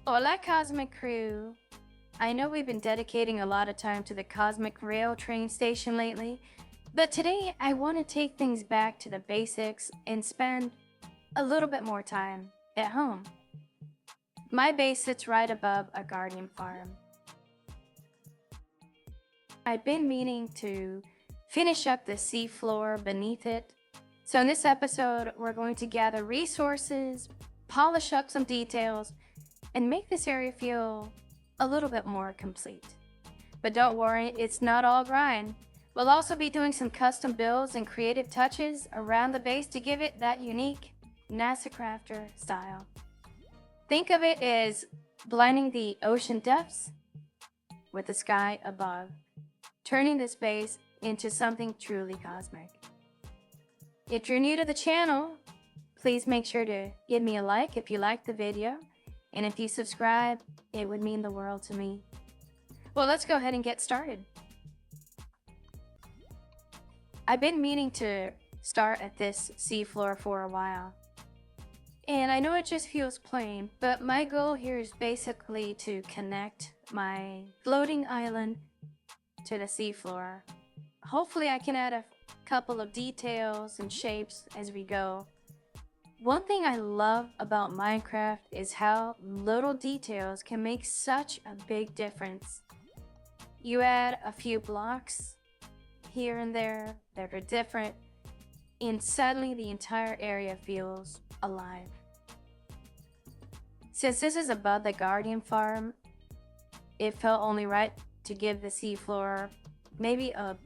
Hola, Cosmic Crew! I know we've been dedicating a lot of time to the Cosmic Rail train station lately, but today I want to take things back to the basics and spend a little bit more time at home. My base sits right above a guardian farm. I've been meaning to finish up the seafloor beneath it, so in this episode we're going to gather resources, polish up some details, and make this area feel a little bit more complete. But don't worry, it's not all grind. We'll also be doing some custom builds and creative touches around the base to give it that unique NASA crafter style. Think of it as blending the ocean depths with the sky above, turning this base into something truly cosmic. If you're new to the channel, please make sure to give me a like if you liked the video, and if you subscribe, it would mean the world to me. Well, let's go ahead and get started. I've been meaning to start at this seafloor for a while. And I know it just feels plain, but my goal here is basically to connect my floating island to the seafloor. Hopefully I can add a couple of details and shapes as we go. One thing I love about Minecraft is how little details can make such a big difference. You add a few blocks here and there that are different, and suddenly the entire area feels alive. Since this is above the Guardian farm, it felt only right to give the seafloor maybe a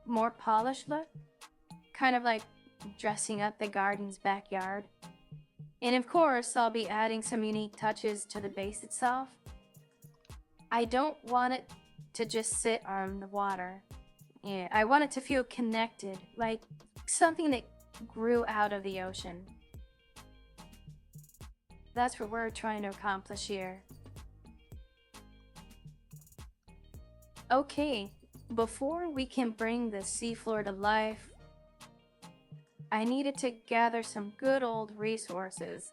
more polished look, kind of like dressing up the garden's backyard. And of course, I'll be adding some unique touches to the base itself. I don't want it to just sit on the water. Yeah, I want it to feel connected, like something that grew out of the ocean. That's what we're trying to accomplish here. Okay, before we can bring the seafloor to life, I needed to gather some good old resources.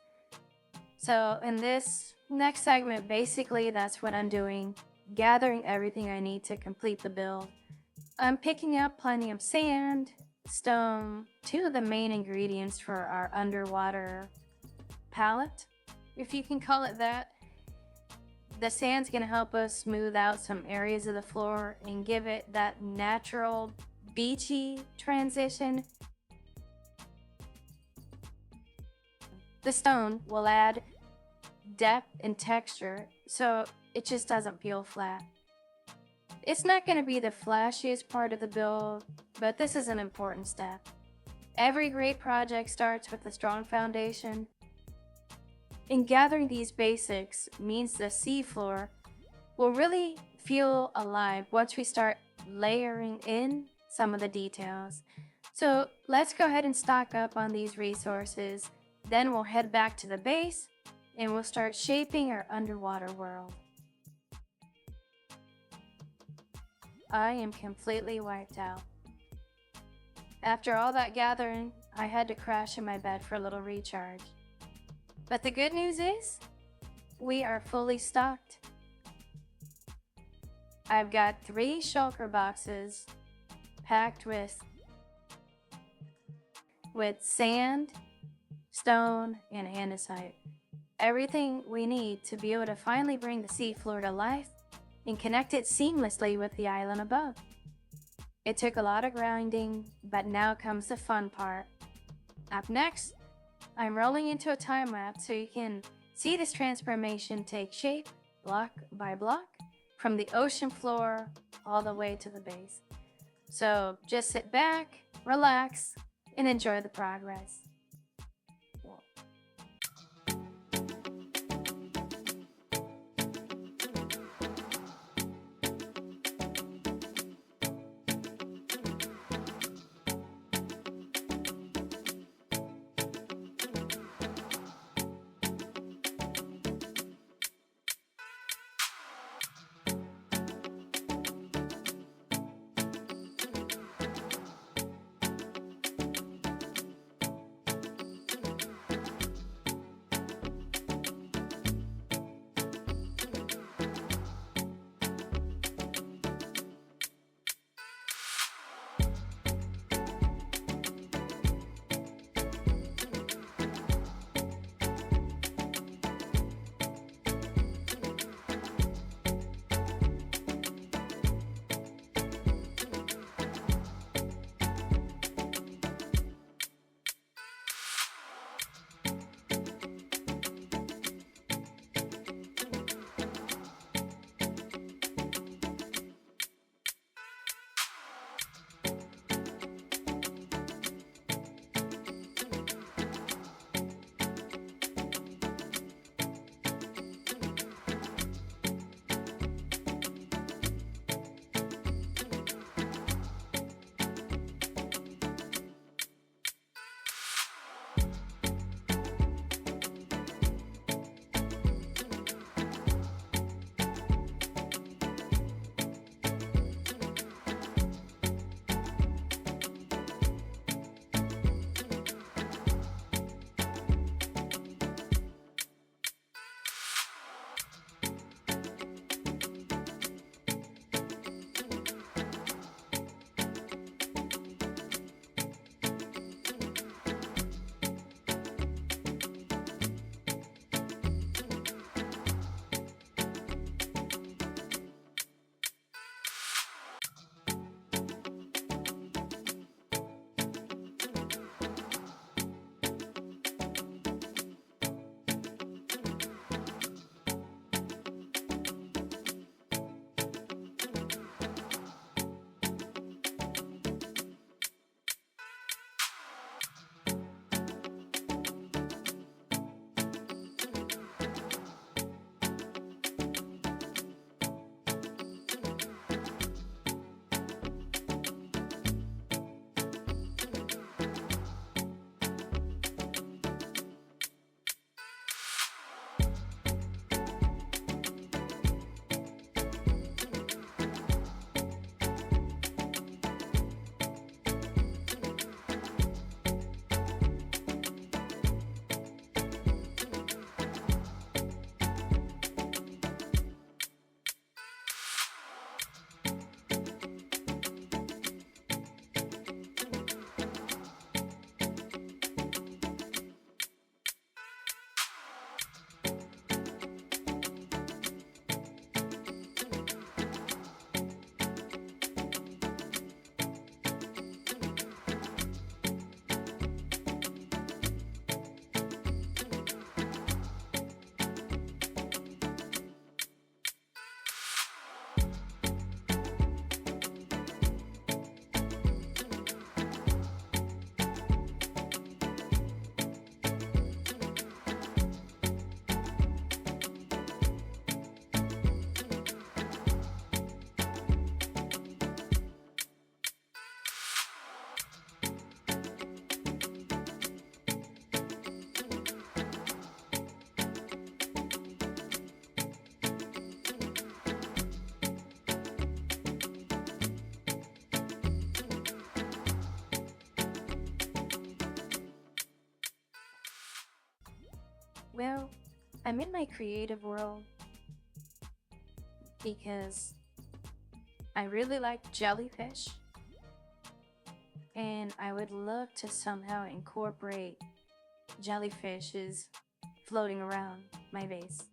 So in this next segment, basically that's what I'm doing, gathering everything I need to complete the build. I'm picking up plenty of sand, stone, two of the main ingredients for our underwater palette, if you can call it that. The sand's gonna help us smooth out some areas of the floor and give it that natural beachy transition. The stone will add depth and texture so it just doesn't feel flat. It's not going to be the flashiest part of the build, but this is an important step. Every great project starts with a strong foundation. And gathering these basics means the seafloor will really feel alive once we start layering in some of the details. So let's go ahead and stock up on these resources. Then we'll head back to the base and we'll start shaping our underwater world. I am completely wiped out. After all that gathering, I had to crash in my bed for a little recharge. But the good news is, we are fully stocked. I've got 3 shulker boxes packed with sand, stone, and andesite. Everything we need to be able to finally bring the seafloor to life and connect it seamlessly with the island above. It took a lot of grinding, but now comes the fun part. Up next, I'm rolling into a time lapse so you can see this transformation take shape block by block from the ocean floor all the way to the base. So just sit back, relax, and enjoy the progress. Well, I'm in my creative world because I really like jellyfish, and I would love to somehow incorporate jellyfishes floating around my vase.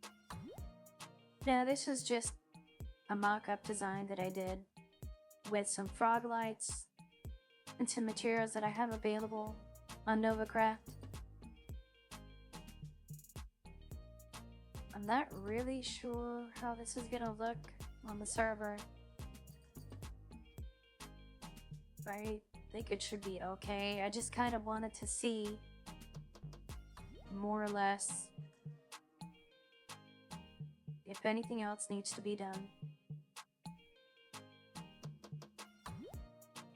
Now, this is just a mock-up design that I did with some frog lights and some materials that I have available on NovaCraft. I'm not really sure how this is gonna look on the server. I think it should be okay. I just kind of wanted to see more or less if anything else needs to be done.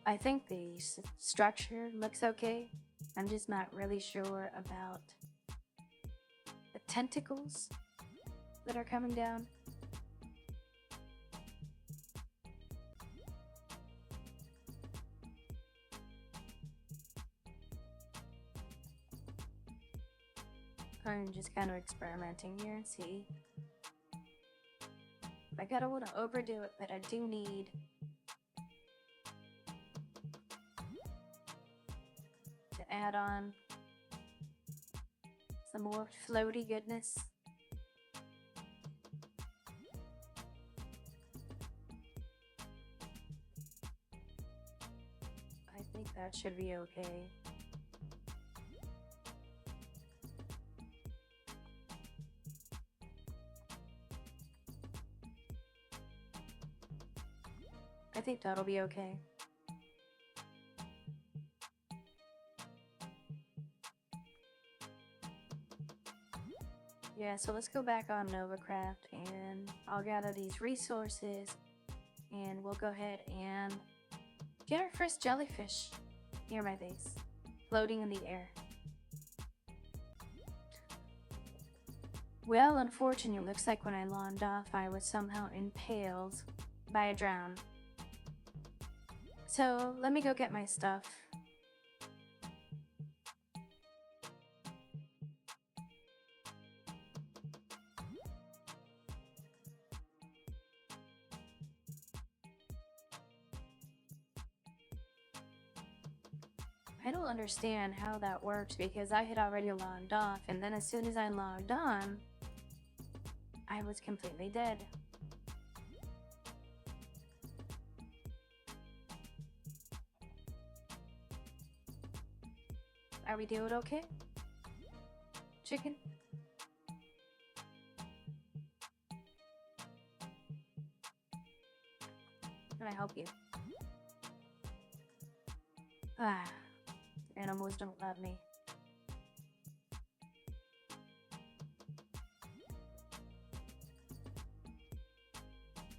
I think the structure looks okay. I'm just not really sure about the tentacles that are coming down. I'm just kind of experimenting here and see. I gotta want to overdo it, but I do need to add on some more floaty goodness. I think that should be okay. I think that'll be okay. Yeah, so let's go back on NovaCraft and I'll gather these resources and we'll go ahead and get our first jellyfish near my base, floating in the air. Well, unfortunately, it looks like when I launched off, I was somehow impaled by a drown. So let me go get my stuff. I don't understand how that works because I had already logged off, and then as soon as I logged on, I was completely dead. Are we doing okay? Chicken? Can I help you? Ah, animals don't love me.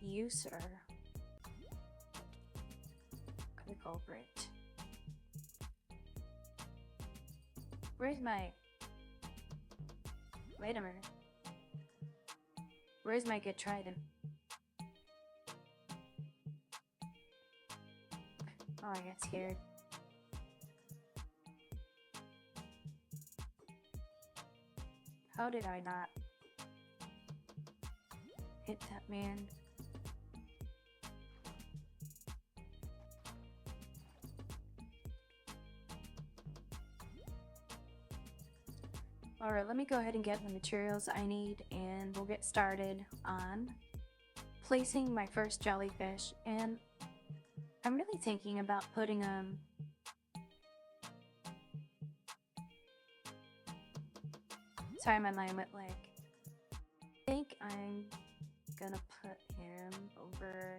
You, sir, the culprit. Where's my... Wait a minute. Where's my good trident? Oh, I got scared. How did I not hit that man? Alright, let me go ahead and get the materials I need and we'll get started on placing my first jellyfish. And I'm really thinking about putting them sorry, my mind went like, I think I'm gonna put him over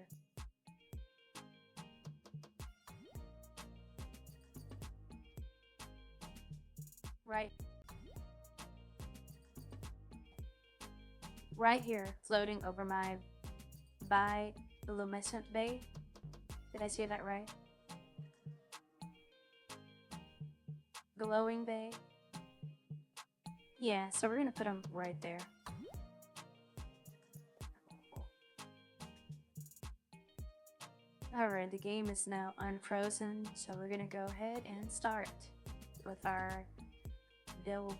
right here, floating over my bioluminescent bay. Did I say that right? Glowing bay. Yeah, so we're gonna put them right there. Alright, the game is now unfrozen, so we're gonna go ahead and start with our build.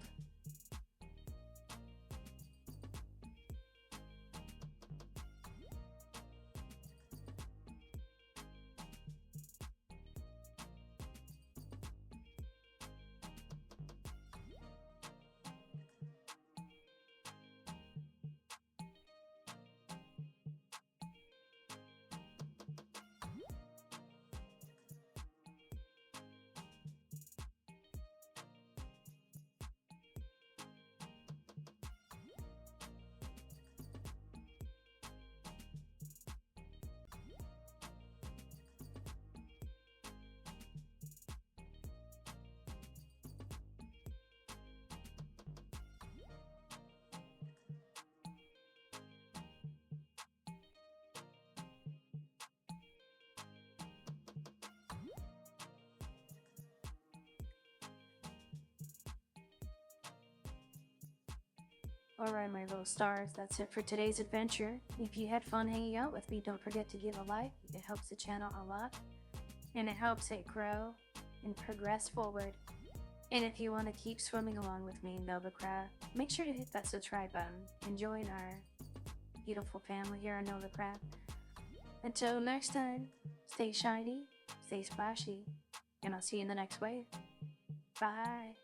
Alright, my little stars, that's it for today's adventure. If you had fun hanging out with me, don't forget to give a like. It helps the channel a lot, and it helps it grow and progress forward. And if you want to keep swimming along with me in NovaCraft, make sure to hit that subscribe button and join our beautiful family here on NovaCraft. Until next time, stay shiny, stay splashy, and I'll see you in the next wave. Bye.